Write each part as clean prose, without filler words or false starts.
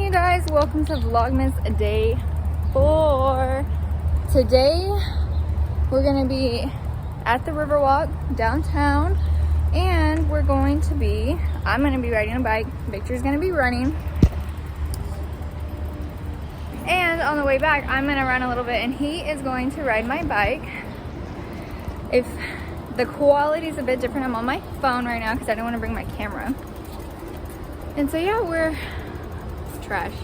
you guys, welcome to Vlogmas day 4. Today we're gonna be at the Riverwalk downtown, and I'm gonna be riding a bike, Victor's gonna be running, and on the way back I'm gonna run a little bit and he is going to ride my bike. If the quality is a bit different, I'm on my phone right now because I don't want to bring my camera. And so yeah, it's trash.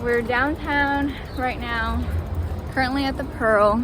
We're downtown right now, currently at the Pearl.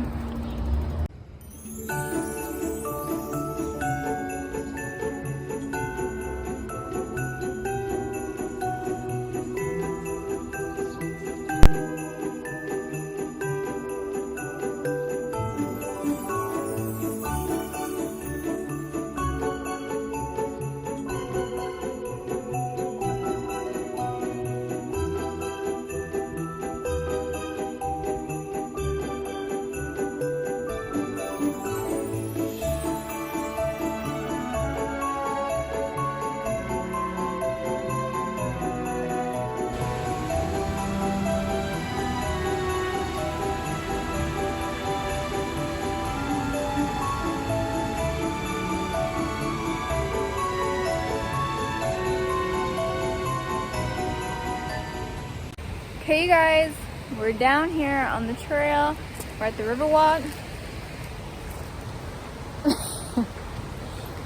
Okay, you guys, we're down here on the trail. We're at the Riverwalk.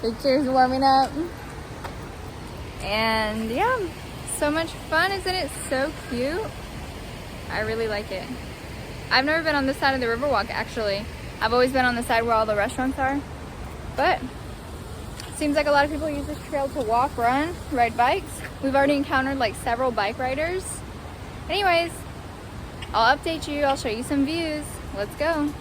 Victor's warming up. And yeah, so much fun, isn't it? So cute. I really like it. I've never been on this side of the Riverwalk, actually. I've always been on the side where all the restaurants are. But it seems like a lot of people use this trail to walk, run, ride bikes. We've already encountered like several bike riders. Anyways, I'll update you, I'll show you some views. Let's go.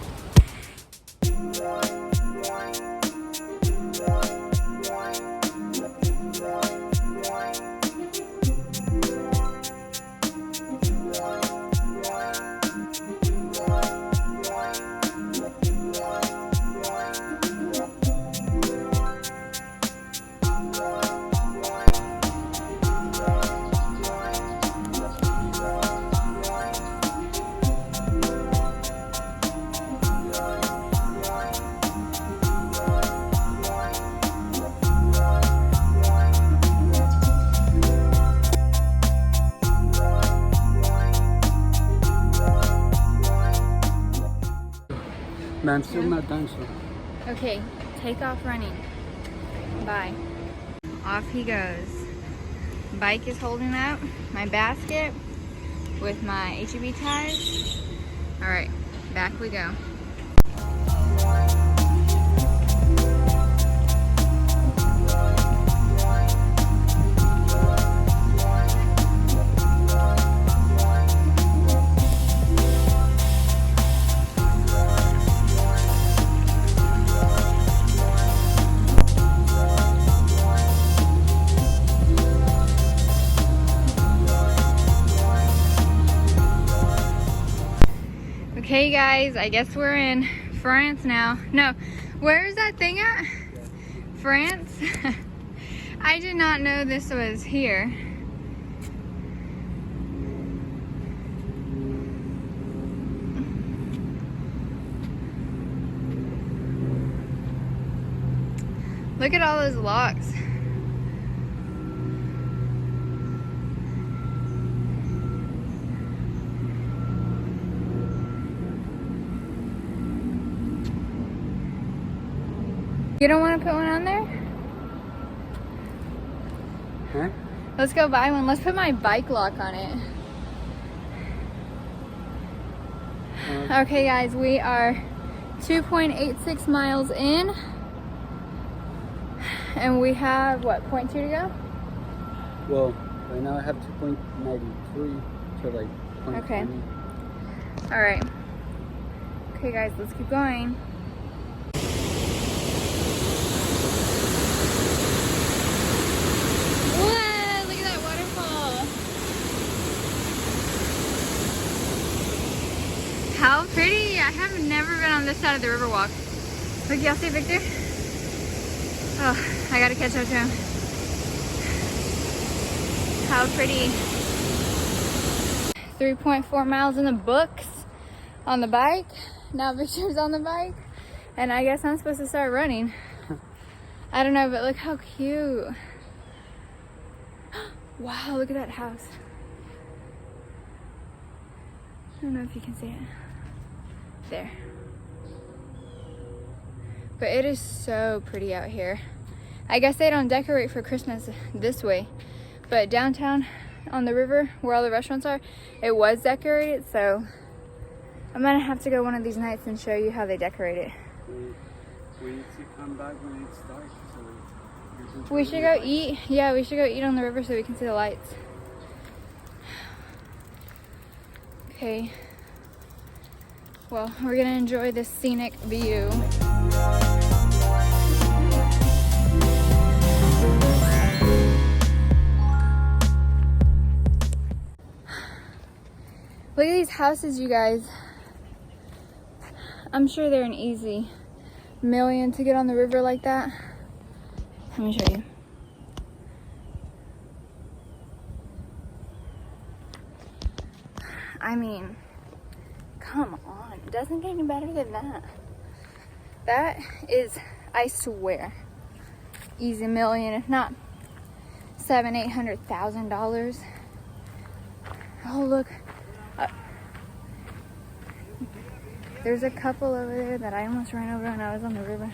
I'm still not done, so. Okay, take off running. Bye. Off he goes. Bike is holding up my basket with my HEB ties. All right, back we go. Okay guys, I guess we're in France now. No, where is that thing at? France? I did not know this was here. Look at all those locks. You don't want to put one on there? Huh? Let's go buy one. Let's put my bike lock on it. Okay guys, we are 2.86 miles in. And we have, what, 0.2 to go? Well, right now I have 2.93, so like 0.20. Okay. Alright. Okay guys, let's keep going. Whoa, look at that waterfall. How pretty. I have never been on this side of the Riverwalk. Look, y'all see Victor? Oh, I gotta catch up to him. How pretty. 3.4 miles in the books on the bike. Now Victor's on the bike, and I guess I'm supposed to start running. I don't know, but look how cute. Wow, look at that house. I don't know if you can see it. There. But it is so pretty out here. I guess they don't decorate for Christmas this way, but downtown on the river where all the restaurants are, it was decorated, so I'm gonna have to go one of these nights and show you how they decorate it. We need to come back when it's dark, so we should go eat. Yeah, we should go eat on the river so we can see the lights. Okay. Well, we're gonna enjoy this scenic view. Look at these houses, you guys. I'm sure they're an easy million to get on the river like that. Let me show you. I mean, come on. It doesn't get any better than that. That is, I swear, easy million, if not $700,000-800,000. Oh, look. There's a couple over there that I almost ran over when I was on the river.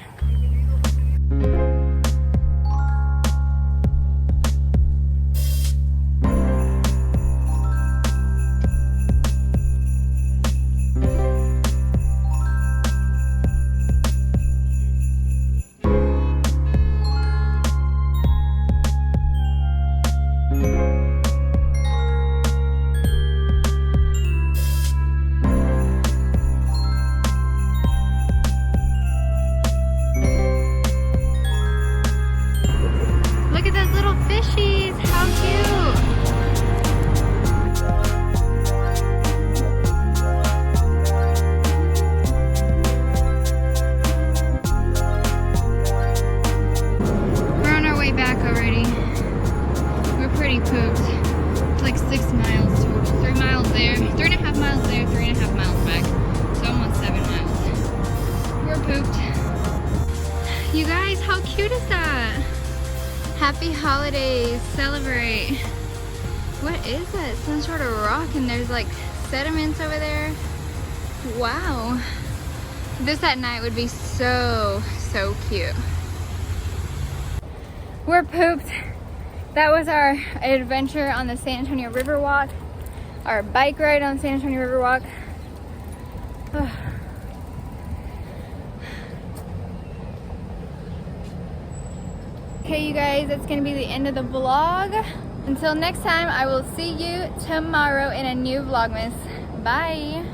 You guys, how cute is that? Happy holidays, celebrate. What is that? Some sort of rock, and there's like sediments over there. Wow. This at night would be so cute. We're pooped. That was our adventure on the San Antonio Riverwalk. Our bike ride on the San Antonio Riverwalk. Okay, you guys, that's gonna be the end of the vlog. Until next time, I will see you tomorrow in a new Vlogmas. Bye.